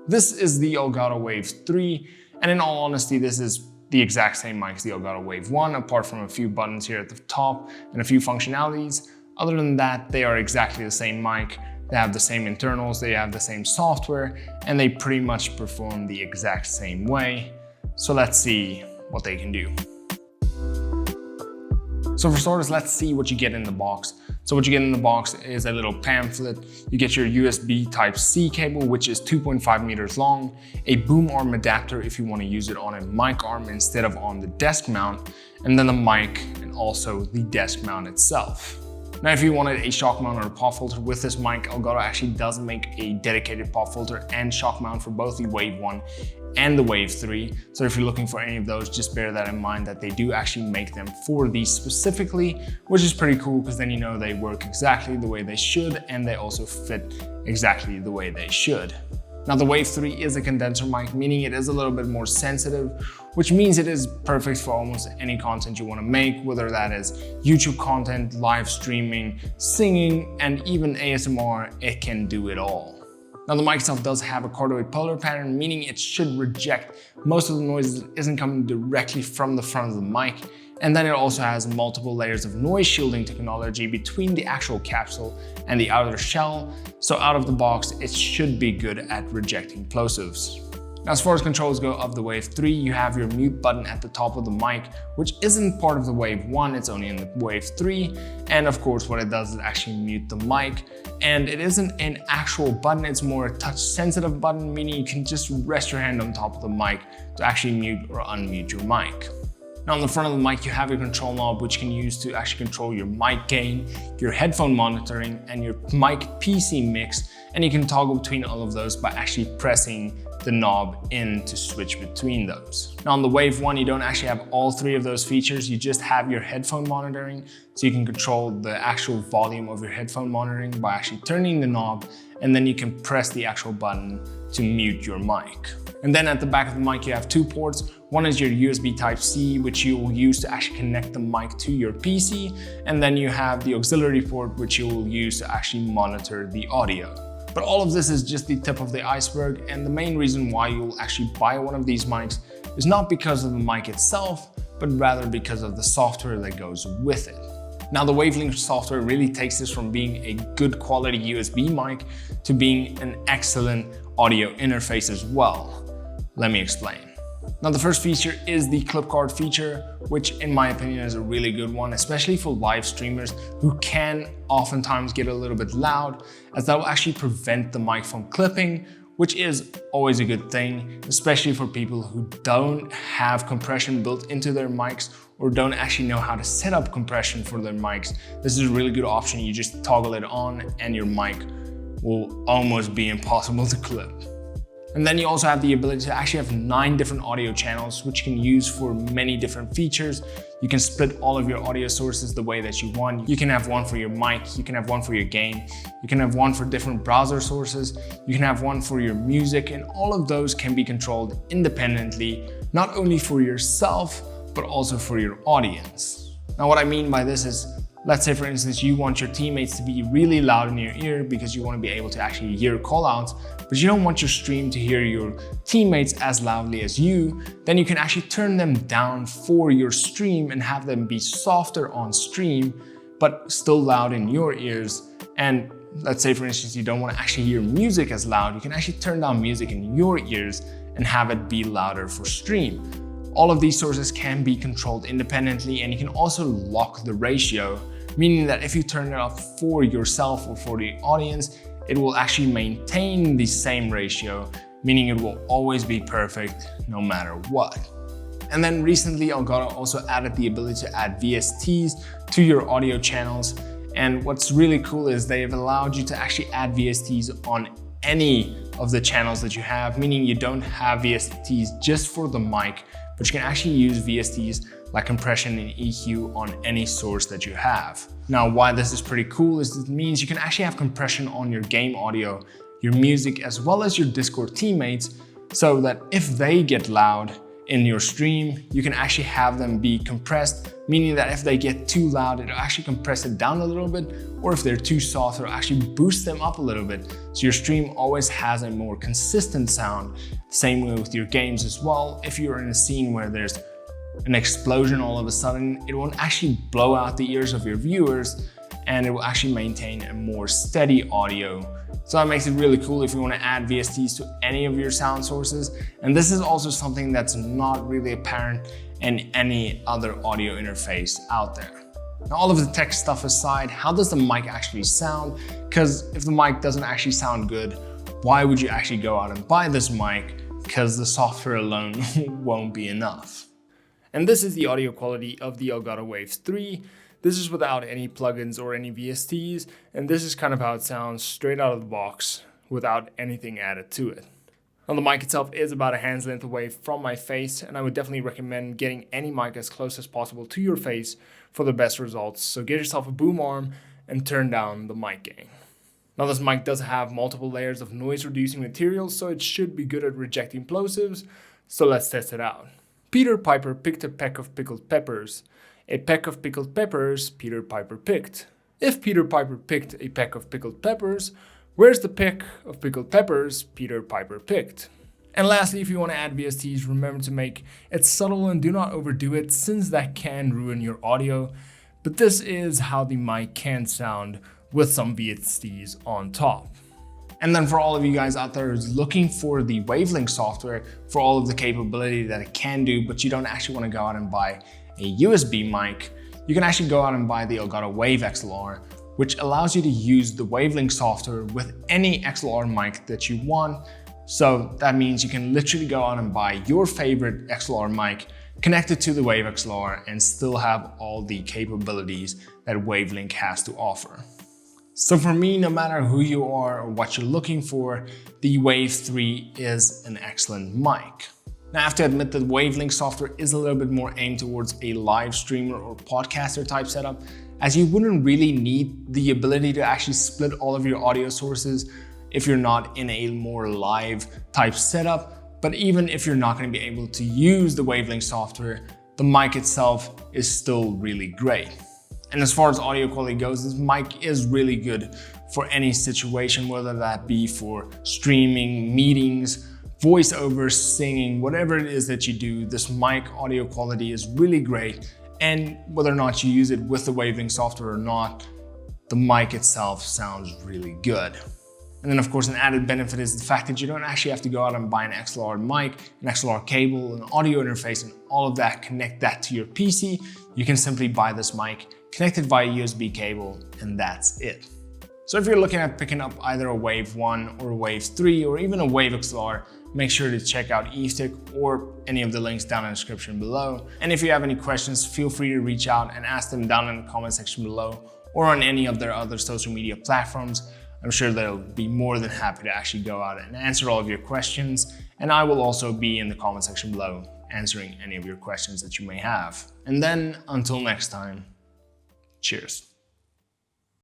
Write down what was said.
This is the Elgato Wave 3, and in all honesty, this is the exact same mic as the Elgato Wave 1, apart from a few buttons here at the top and a few functionalities. Other than that, they are exactly the same mic. They have the same internals, they have the same software, and they pretty much perform the exact same way. So let's see what they can do. So for starters, let's see what you get in the box. So what you get in the box is a little pamphlet. You get your USB Type-C cable, which is 2.5 meters long, a boom arm adapter if you want to use it on a mic arm instead of on the desk mount, and then the mic and also the desk mount itself. Now, if you wanted a shock mount or a pop filter with this mic, Elgato actually does make a dedicated pop filter and shock mount for both the Wave 1 and the Wave 3. So if you're looking for any of those, just bear that in mind that they do actually make them for these specifically, which is pretty cool because then you know they work exactly the way they should and they also fit exactly the way they should. Now, the Wave 3 is a condenser mic, meaning it is a little bit more sensitive, which means it is perfect for almost any content you want to make, whether that is YouTube content, live streaming, singing, and even ASMR, it can do it all. Now, the mic itself does have a cardioid polar pattern, meaning it should reject most of the noise that isn't coming directly from the front of the mic. And then it also has multiple layers of noise shielding technology between the actual capsule and the outer shell. So out of the box, it should be good at rejecting plosives. Now, as far as controls go of the Wave 3, you have your mute button at the top of the mic, which isn't part of the Wave 1, it's only in the Wave 3. And of course, what it does is actually mute the mic. And it isn't an actual button, it's more a touch sensitive button, meaning you can just rest your hand on top of the mic to actually mute or unmute your mic. Now, on the front of the mic, you have your control knob, which you can use to actually control your mic gain, your headphone monitoring, and your mic PC mix. And you can toggle between all of those by actually pressing the knob in to switch between those. Now, on the Wave 1, you don't actually have all three of those features. You just have your headphone monitoring, so you can control the actual volume of your headphone monitoring by actually turning the knob, and then you can press the actual button to mute your mic. And then at the back of the mic, you have two ports. One is your USB Type-C, which you will use to actually connect the mic to your PC. And then you have the auxiliary port, which you will use to actually monitor the audio. But all of this is just the tip of the iceberg. And the main reason why you'll actually buy one of these mics is not because of the mic itself, but rather because of the software that goes with it. Now, the WaveLink software really takes this from being a good quality USB mic to being an excellent audio interface as well. Let me explain. Now, the first feature is the clip card feature, which in my opinion is a really good one, especially for live streamers who can oftentimes get a little bit loud, as that will actually prevent the mic from clipping, which is always a good thing, especially for people who don't have compression built into their mics or don't actually know how to set up compression for their mics. This is a really good option. You just toggle it on and your mic will almost be impossible to clip. And then you also have the ability to actually have 9 different audio channels, which you can use for many different features. You can split all of your audio sources the way that you want. You can have one for your mic, you can have one for your gain, you can have one for different browser sources, you can have one for your music, and all of those can be controlled independently, not only for yourself, but also for your audience. Now, what I mean by this is, let's say for instance, you want your teammates to be really loud in your ear because you want to be able to actually hear callouts, but you don't want your stream to hear your teammates as loudly as you, then you can actually turn them down for your stream and have them be softer on stream, but still loud in your ears. And let's say for instance, you don't want to actually hear music as loud, you can actually turn down music in your ears and have it be louder for stream. All of these sources can be controlled independently, and you can also lock the ratio, meaning that if you turn it off for yourself or for the audience, it will actually maintain the same ratio, meaning it will always be perfect no matter what. And then recently, Elgato also added the ability to add VSTs to your audio channels. And what's really cool is they've allowed you to actually add VSTs on any of the channels that you have, meaning you don't have VSTs just for the mic, but you can actually use VSTs like compression and EQ on any source that you have. Now, why this is pretty cool is it means you can actually have compression on your game audio, your music, as well as your Discord teammates, so that if they get loud, in your stream, you can actually have them be compressed, meaning that if they get too loud, it'll actually compress it down a little bit, or if they're too soft, it'll actually boost them up a little bit. So your stream always has a more consistent sound. Same way with your games as well. If you're in a scene where there's an explosion all of a sudden, it won't actually blow out the ears of your viewers, and it will actually maintain a more steady audio. So that makes it really cool if you want to add VSTs to any of your sound sources. And this is also something that's not really apparent in any other audio interface out there. Now, all of the tech stuff aside, how does the mic actually sound? Because if the mic doesn't actually sound good, why would you actually go out and buy this mic? Because the software alone won't be enough. And this is the audio quality of the Elgato Wave 3. This is without any plugins or any VSTs, and this is kind of how it sounds straight out of the box without anything added to it. Now, the mic itself is about a hand's length away from my face, and I would definitely recommend getting any mic as close as possible to your face for the best results. So get yourself a boom arm and turn down the mic gain. Now, this mic does have multiple layers of noise reducing materials, so it should be good at rejecting plosives. So let's test it out. Peter Piper picked a peck of pickled peppers. A peck of pickled peppers Peter Piper picked. If Peter Piper picked a peck of pickled peppers, where's the peck of pickled peppers Peter Piper picked? And lastly, if you want to add VSTs, remember to make it subtle and do not overdo it, since that can ruin your audio. But this is how the mic can sound with some VSTs on top. And then for all of you guys out there who's looking for the WaveLink software for all of the capability that it can do, but you don't actually want to go out and buy a USB mic, you can actually go out and buy the Elgato WaveXLR, which allows you to use the WaveLink software with any XLR mic that you want. So that means you can literally go out and buy your favorite XLR mic, connect it to the WaveXLR, and still have all the capabilities that WaveLink has to offer. So for me, no matter who you are or what you're looking for, the Wave 3 is an excellent mic. Now, I have to admit that WaveLink software is a little bit more aimed towards a live streamer or podcaster type setup, as you wouldn't really need the ability to actually split all of your audio sources if you're not in a more live type setup. But even if you're not going to be able to use the WaveLink software, the mic itself is still really great. And as far as audio quality goes, this mic is really good for any situation, whether that be for streaming, meetings, voiceover, singing, whatever it is that you do. This mic audio quality is really great. And whether or not you use it with the WaveLink software or not, the mic itself sounds really good. And then of course, an added benefit is the fact that you don't actually have to go out and buy an XLR mic, an XLR cable, an audio interface, and all of that, connect that to your PC. You can simply buy this mic, connect it via USB cable, and that's it. So if you're looking at picking up either a Wave 1 or a Wave 3 or even a WaveXLR, make sure to check out Evetech or any of the links down in the description below. And if you have any questions, feel free to reach out and ask them down in the comment section below or on any of their other social media platforms. I'm sure they'll be more than happy to actually go out and answer all of your questions. And I will also be in the comment section below answering any of your questions that you may have. And then until next time, cheers.